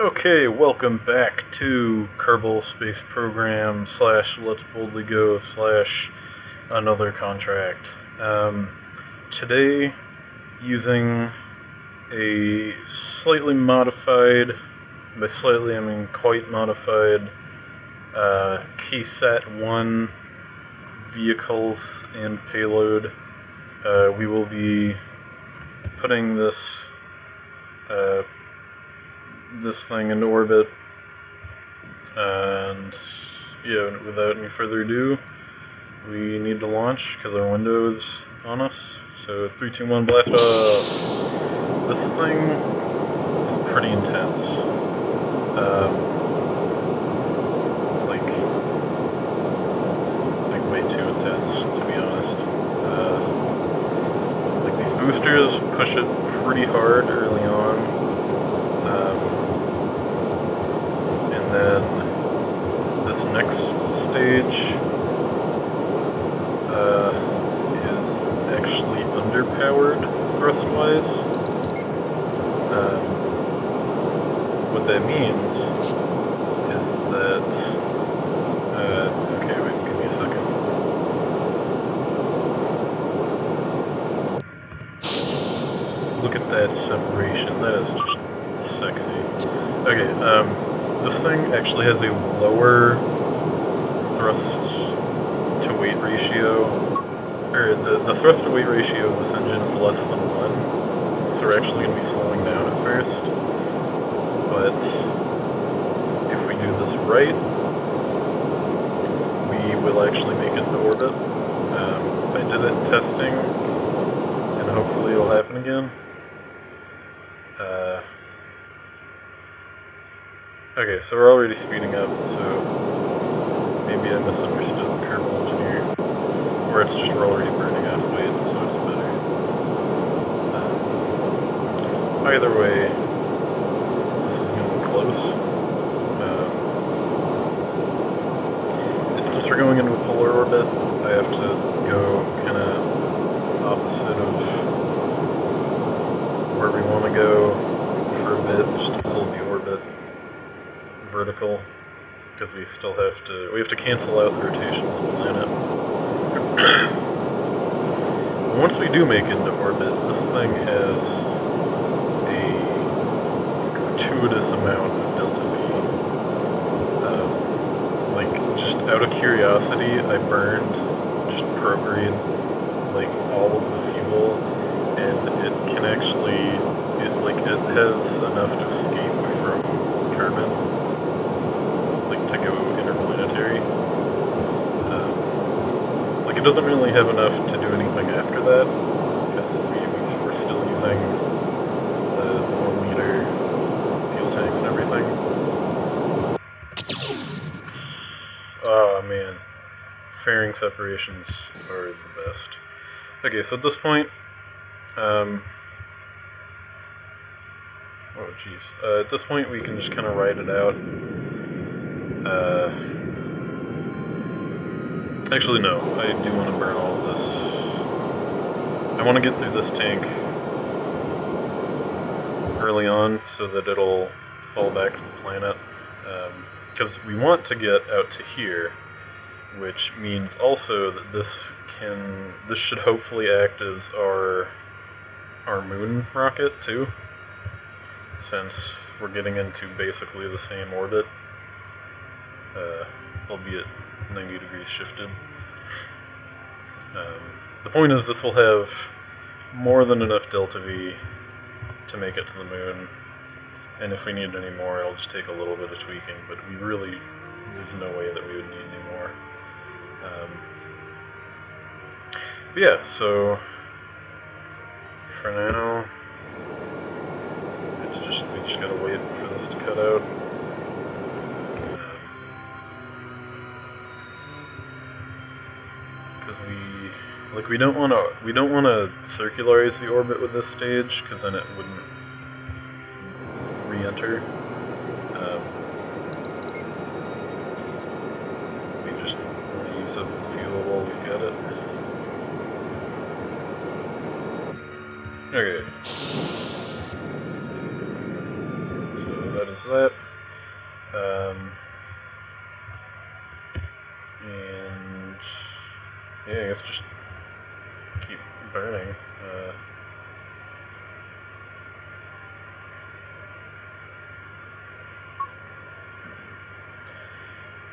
Okay, welcome back to Kerbal Space Program / Let's Boldly Go / another contract. Today, using a slightly modified, by slightly I mean quite modified, KSAT 1 vehicles and payload, we will be putting this thing into orbit, and yeah, without any further ado, we need to launch because our window is on us. So 3, 2, 1, blast off! This thing is pretty intense. Like way too intense, to be honest. Like these boosters push it pretty hard early on. And then this next stage is actually underpowered thrust-wise. What that means is that okay, wait, give me a second. Look at that separation. That is just sexy. Okay, this thing actually has a lower thrust to weight ratio, or the thrust to weight ratio of this engine is less than 1, so we're actually going to be slowing down at first. But if we do this right, we will actually make it to orbit. I did it testing, and hopefully it'll happen again. Okay, so we're already speeding up, so maybe I misunderstood the Kerbal Engineer, or it's just we're already burning off weight, so it's better. Either way, this is going to be close. Since we're going into a polar orbit, I have to go kind of opposite of where we want to go for a bit, just to hold the orbit vertical, because we have to cancel out the rotation of the planet. Once we do make it into orbit, this thing has a gratuitous amount of delta V. Like, just out of curiosity, I burned just prograde like all of the fuel, and it can actually, it has enough to escape from Kerbin, like to go interplanetary. Like, it doesn't really have enough to do anything after that, because we're still using the 1-liter fuel tanks and everything. Oh man, fairing separations are the best. Okay, so at this point, oh jeez. At this point, we can just kind of ride it out. Actually, no. I do want to burn all of this. I want to get through this tank early on so that it'll fall back to the planet. Because we want to get out to here, which means also that this should hopefully act as our moon rocket too, since we're getting into basically the same orbit, albeit 90 degrees shifted. The point is, this will have more than enough delta V to make it to the moon, and if we need any more, it'll just take a little bit of tweaking, but there's no way that we would need any more. But yeah, so for now, we just gotta wait for this to cut out. Because we don't want to circularize the orbit with this stage, because then it wouldn't re-enter. We just want to use up fuel while we've got it. Okay. So that is that. And yeah, I guess just keep burning.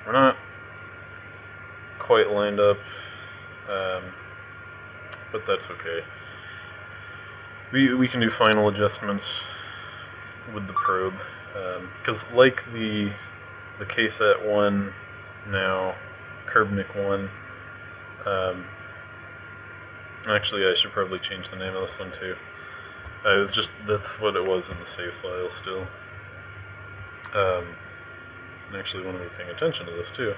We're not quite lined up, but that's okay. We can do final adjustments with the probe, because like the KSAT 1, now Kerbnik 1, actually I should probably change the name of this one too. It's just, that's what it was in the save file still. I actually want to be paying attention to this too.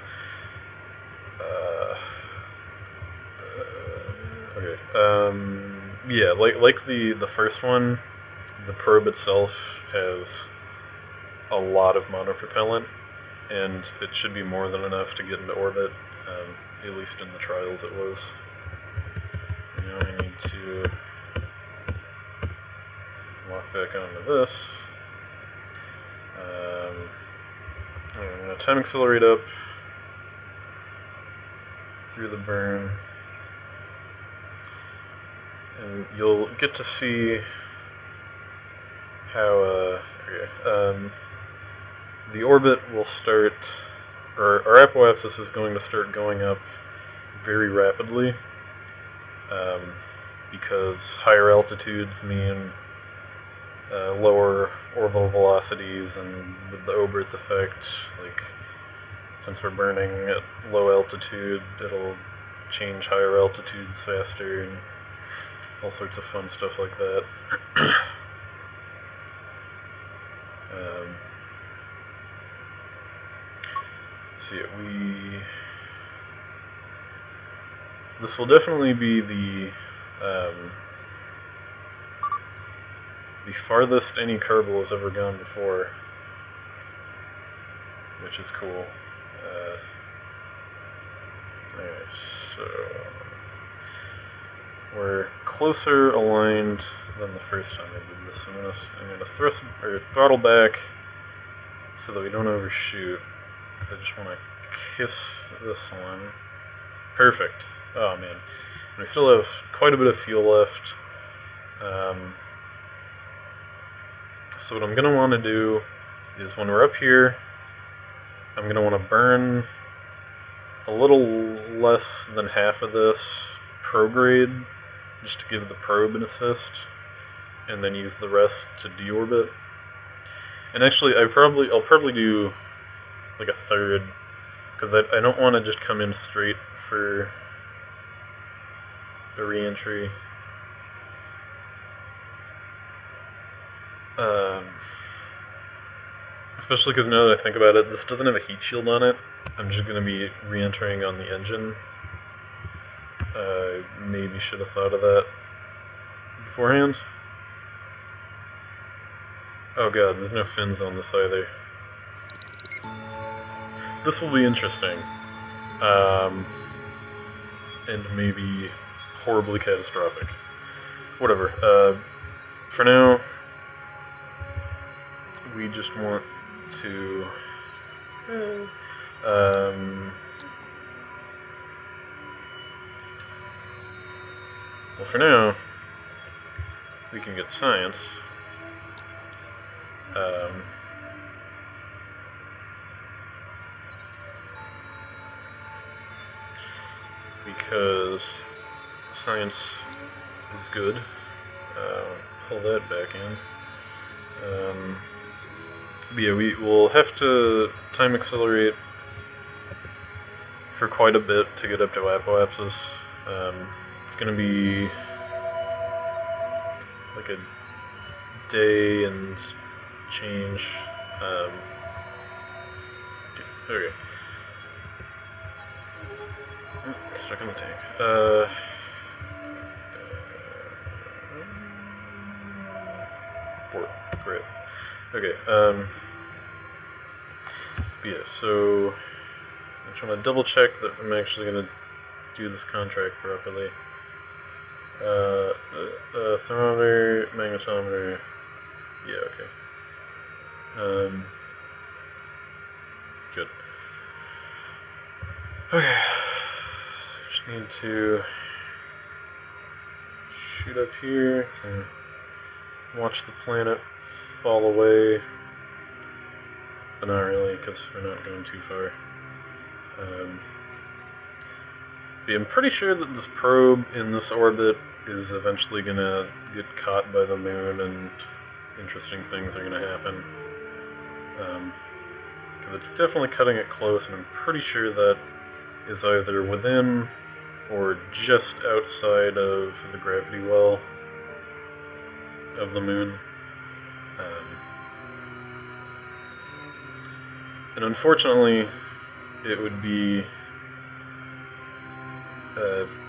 Okay. Yeah, like the first one, the probe itself has a lot of monopropellant, and it should be more than enough to get into orbit. At least in the trials it was. Now I need to lock back onto this. I'm going to time accelerate up through the burn, and you'll get to see how the orbit will start, or our apoapsis is going to start going up very rapidly, because higher altitudes mean lower orbital velocities, and with the Oberth effect, like, since we're burning at low altitude, it'll change higher altitudes faster, and all sorts of fun stuff like that. So yeah, this will definitely be the farthest any Kerbal has ever gone before, which is cool. Alright, so we're closer aligned than the first time I did this. I'm gonna throttle back so that we don't overshoot. I just want to kiss this one. Perfect. Oh man, we still have quite a bit of fuel left. So what I'm gonna want to do is, when we're up here, I'm gonna want to burn a little less than half of this prograde, just to give the probe an assist, and then use the rest to deorbit. And actually, I'll probably do like a third, because I don't want to just come in straight for a re-entry. Especially because now that I think about it, this doesn't have a heat shield on it. I'm just going to be re-entering on the engine. Maybe should have thought of that beforehand. Oh god, there's no fins on this either. This will be interesting. And maybe horribly catastrophic. Whatever. For now, we just want to well, for now, we can get science. Because science is good. Pull that back in. But yeah, we will have to time accelerate for quite a bit to get up to apoapsis. It's going to be like a day and change. Okay. Stuck in the tank. Port. Great. Okay, yeah, so I just want to double check that I'm actually going to do this contract properly. Thermometer, magnetometer, yeah, okay. good. Okay. Just need to shoot up here and watch the planet fall away. But not really, because we're not going too far. Yeah, I'm pretty sure that this probe in this orbit is eventually gonna get caught by the moon and interesting things are gonna happen. Because it's definitely cutting it close, and I'm pretty sure that is either within or just outside of the gravity well of the moon. And unfortunately, it would be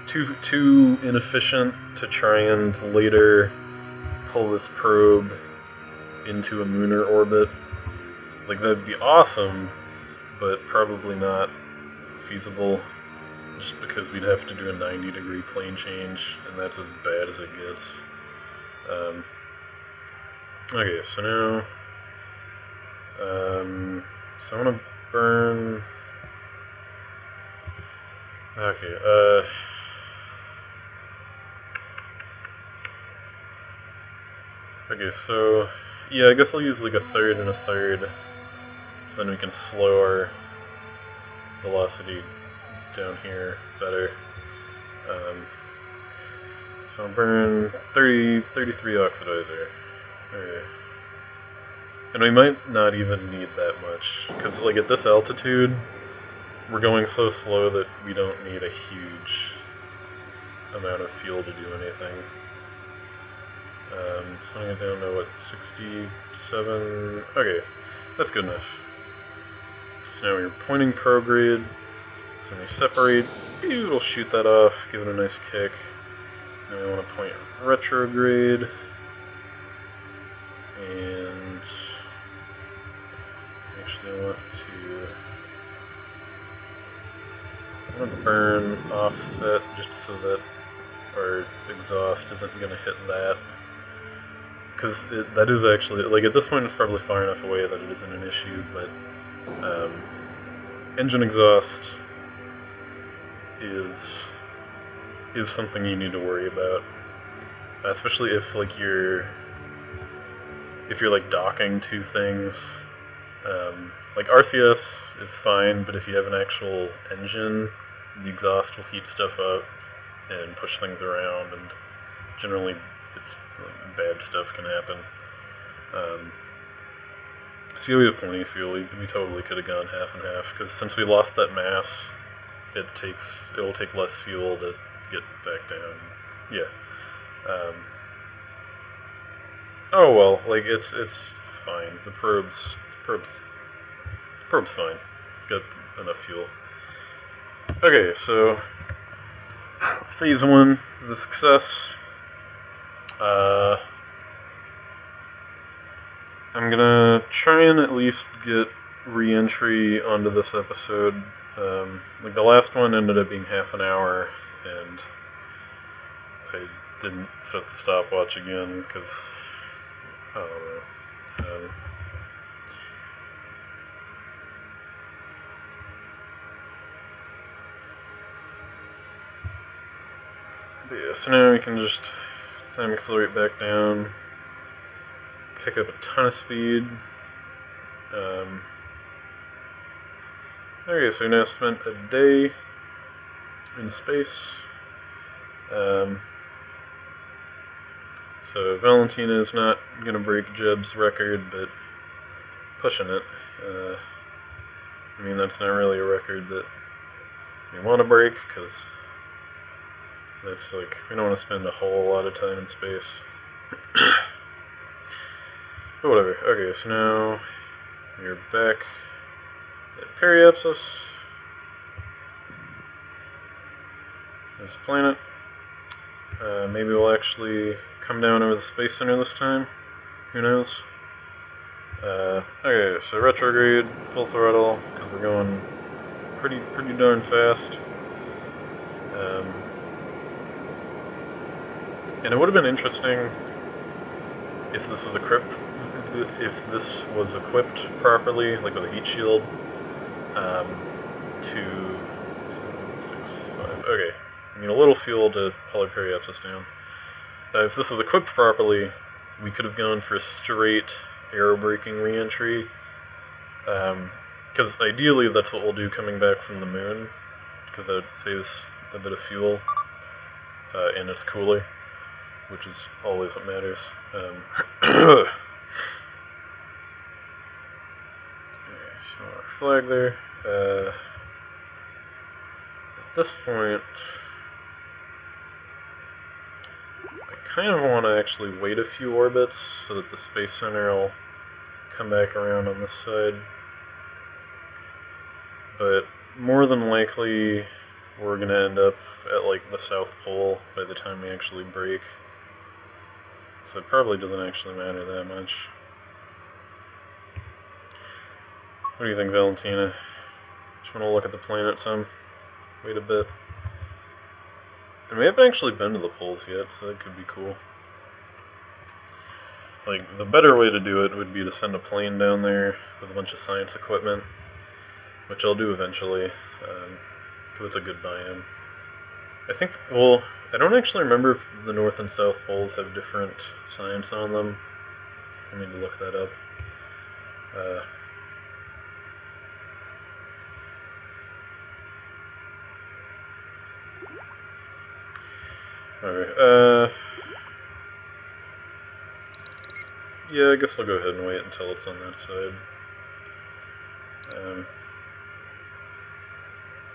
too inefficient to try and later pull this probe into a lunar orbit. Like, that'd be awesome, but probably not feasible, just because we'd have to do a 90-degree plane change, and that's as bad as it gets. Okay, so now, so I'm gonna burn. Okay, okay, so, yeah, I guess I'll use like a third and a third, so then we can slow our velocity down here better. So I'll burn 33 oxidizer. Okay. And we might not even need that much, because like at this altitude, we're going so slow that we don't need a huge amount of fuel to do anything. So I'm going down to what, 67? Okay, that's good enough. So now we're pointing prograde, so when we separate, it'll shoot that off, give it a nice kick. Now we want to point retrograde, and actually I want to burn offset just so that our exhaust isn't going to hit that. Because that is actually, like at this point it's probably far enough away that it isn't an issue, but engine exhaust is something you need to worry about. Especially if like you're like docking two things. Like RCS is fine, but if you have an actual engine, the exhaust will heat stuff up and push things around, and generally it's like, bad stuff can happen. So we have plenty of fuel. We totally could have gone half and half, because since we lost that mass, it'll take less fuel to get back down. Yeah. Oh well, like it's fine. The probe's fine. It's got enough fuel. Okay, so phase 1 is a success. I'm gonna try and at least get re-entry onto this episode. Like the last one ended up being half an hour, and I didn't set the stopwatch again because I don't know. But yeah, so now we can just time accelerate back down, pick up a ton of speed. Okay, so we now spent a day in space. So Valentina is not going to break Jeb's record, but pushing it. I mean, that's not really a record that we want to break, because that's like, we don't want to spend a whole lot of time in space. But whatever. Okay, so now we're back at Periapsis. This planet. Maybe we'll actually come down over the Space Center this time. Who knows? Okay, so retrograde, full throttle, because we're going pretty darn fast. And it would have been interesting if this was equipped properly, like with a heat shield. to 6, 5. Okay, I need a little fuel to Polar Periapsis down. If this was equipped properly, we could have gone for a straight aerobraking re-entry, because ideally that's what we'll do coming back from the moon, because that saves a bit of fuel, and it's cooler, which is always what matters. Flag there. At this point, I kind of want to actually wait a few orbits so that the Space Center will come back around on this side. But more than likely, we're going to end up at like the South Pole by the time we actually break. So it probably doesn't actually matter that much. What do you think, Valentina? Just want to look at the planet some? Wait a bit. And we haven't actually been to the poles yet, so that could be cool. Like, the better way to do it would be to send a plane down there with a bunch of science equipment, which I'll do eventually, because it's a good buy-in. I think, well, I don't actually remember if the North and South Poles have different science on them. I need to look that up. Alright, yeah, I guess I'll go ahead and wait until it's on that side.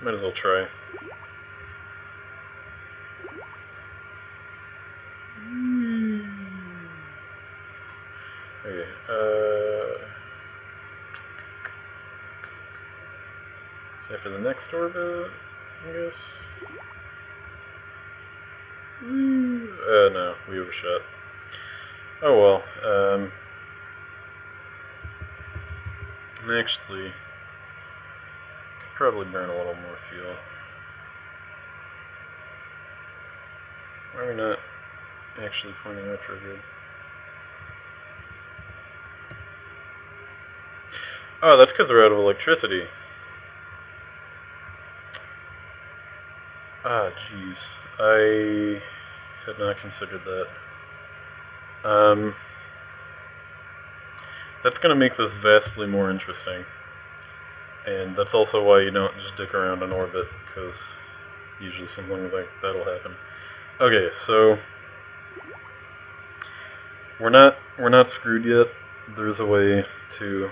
Might as well try. Okay, after the next orbit, I guess? No, we overshot. Oh well, actually, could probably burn a little more fuel. Why are we not actually pointing retrograde? Oh, that's because we're out of electricity. Ah, jeez. I had not considered that. That's going to make this vastly more interesting. And that's also why you don't just dick around in orbit, because usually something like that'll happen. Okay, so we're not screwed yet. There's a way to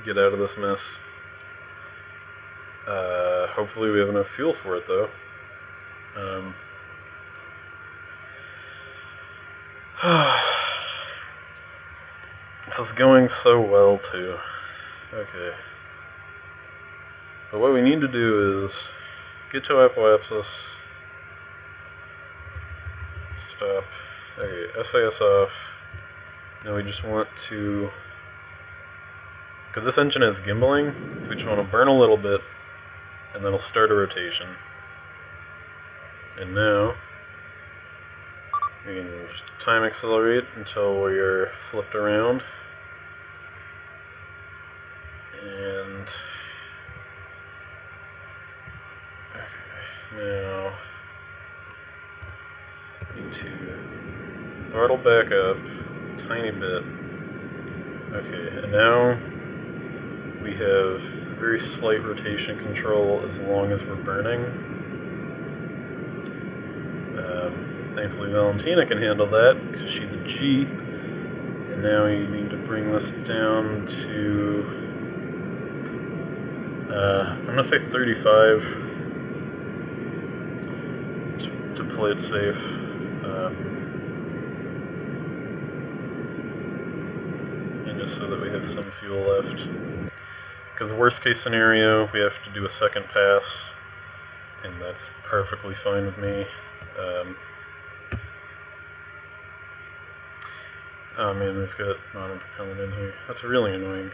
get out of this mess. Hopefully we have enough fuel for it, though. This is going so well, too. Okay. But what we need to do is get to Apoapsis. Stop. Okay, SAS off. Now we just want to... because this engine is gimbaling, so we just want to burn a little bit, and then it'll start a rotation. And now, we can just time accelerate until we are flipped around. And... okay, now... need to throttle back up a tiny bit. Okay, and now we have very slight rotation control as long as we're burning. Thankfully Valentina can handle that, because she's a G. And now we need to bring this down to, I'm going to say 35 to play it safe. And just so that we have some fuel left. Because worst case scenario, we have to do a second pass, and that's perfectly fine with me. Oh man, we've got monopropellant in here. That's really annoying.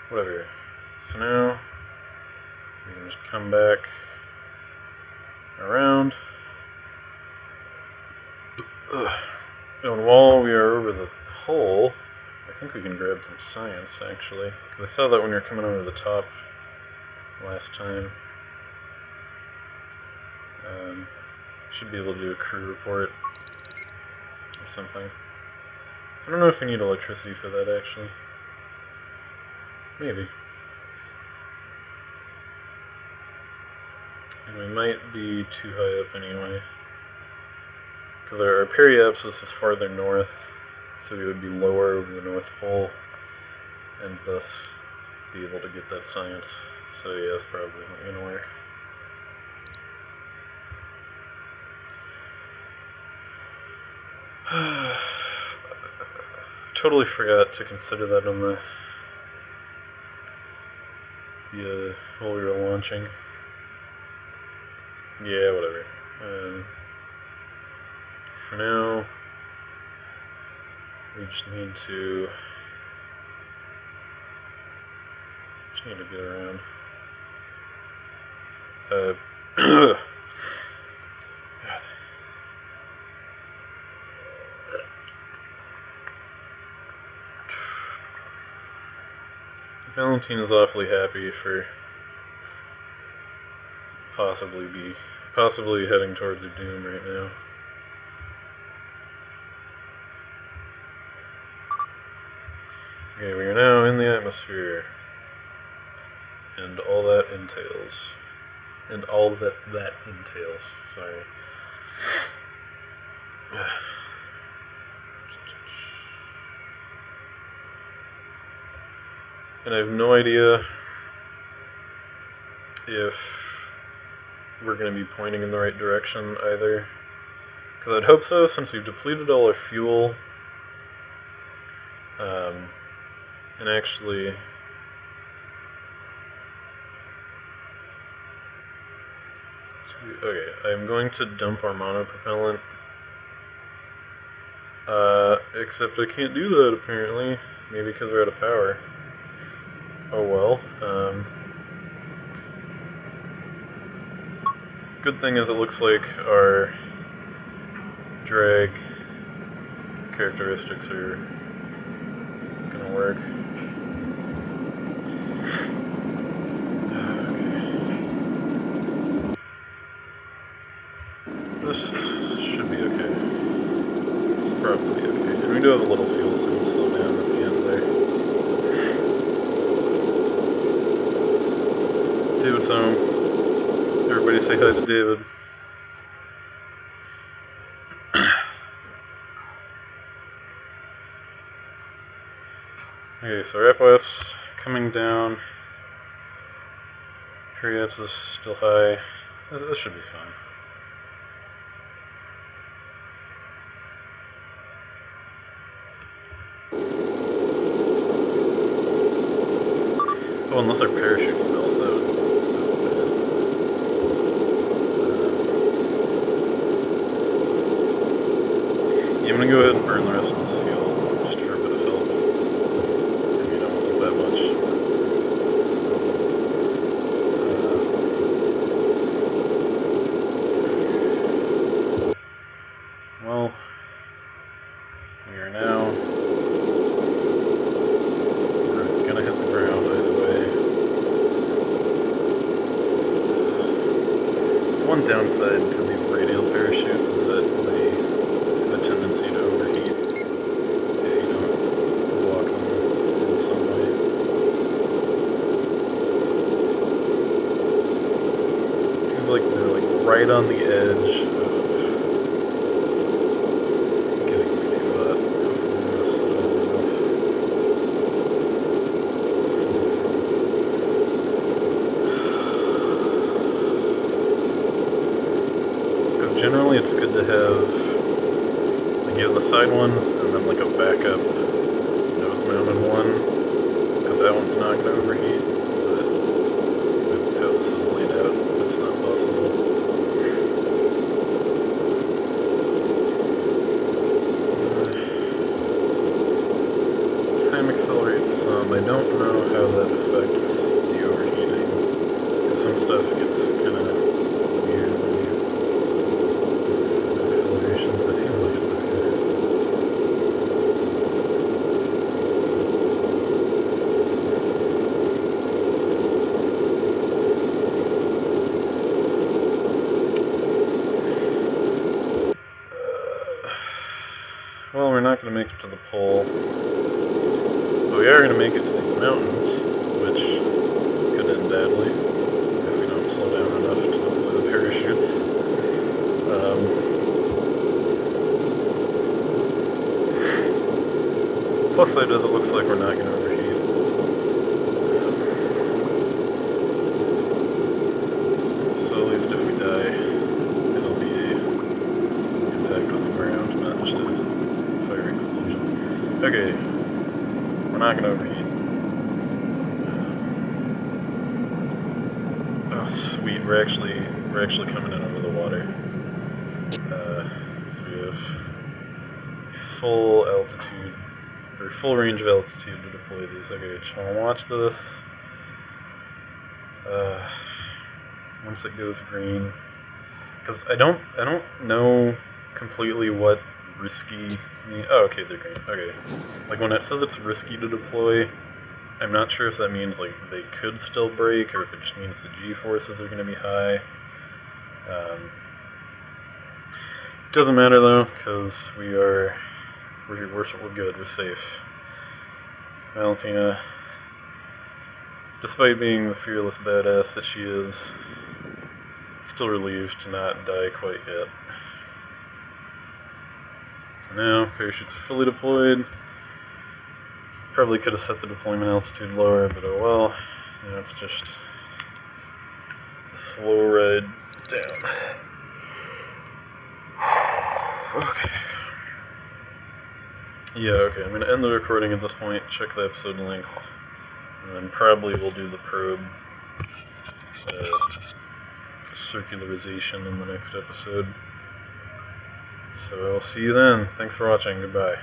Whatever. So now, we can just come back around. And while we are over the pole, I think think we can grab some science, actually. Because I saw that when you were coming over the top last time. Should be able to do a crew report or something. I don't know if we need electricity for that, actually. Maybe. And we might be too high up anyway. Because our periapsis is farther north, so we would be lower over the North Pole, and thus be able to get that science. So yeah, it's probably not going to work. Totally forgot to consider that on the while we were launching. Yeah, whatever. For now, we just need to get around. God. Valentine is awfully happy for possibly heading towards a doom right now. Okay, we are now in the atmosphere, and all that entails. And all that entails. Sorry. And I have no idea if we're going to be pointing in the right direction either. Because I'd hope so, since we've depleted all our fuel. And actually, okay, I'm going to dump our monopropellant. Except I can't do that apparently. Maybe because we're out of power. Oh well. Good thing is it looks like our drag characteristics are gonna work. This should be okay. It's probably okay. And we do have a little fuel, so we can slow down at the end there. David's home. Everybody say hi to David. Okay, so our FOF's coming down. Periapsis is still high. This should be fine. Oh, unless our parachute melts, that would be bad. Yeah, I'm gonna go ahead and burn the rest of this fuel, just for a bit of help. Maybe don't want that much. Well, we are now. We're gonna hit the ground either way. One downside to these radial parachutes is that they have a tendency to overheat if you don't block them in some way. Seems like they're like right on the edge of getting me too hot. Generally, it's good to have, like, you have the side ones and then like a backup nose-mounted one, because that one's not going to overheat. But with how this is laid out, it's not possible. Time accelerates some. I don't know how that affects the overheating, because some stuff gets kind of weird when you acceleration, but it seems like it's okay. pull. But we are going to make it to these mountains, which could end badly if we don't slow down enough to deploy the parachutes. Plus side is it looks like we're not going to overheat. So at least if we die, it'll be a impact on the ground, not just a fire explosion. Okay, we're not going to overheat. Oh sweet, we're actually coming in over the water. So we have full altitude, or full range of altitude to deploy these. Okay, so I'll watch this. Once it goes green, because I don't know completely what risky means. Oh, okay, they're green. Okay, like when it says it's risky to deploy, I'm not sure if that means like they could still break, or if it just means the G-forces are going to be high. Doesn't matter though, because we're good. We're safe. Valentina, despite being the fearless badass that she is, still relieved to not die quite yet. Now, parachutes are fully deployed. Probably could have set the deployment altitude lower, but oh well. You know, it's just a slow ride down. Okay. Yeah, okay, I'm going to end the recording at this point, check the episode length, and then probably we'll do the probe circularization in the next episode. So I'll see you then. Thanks for watching. Goodbye.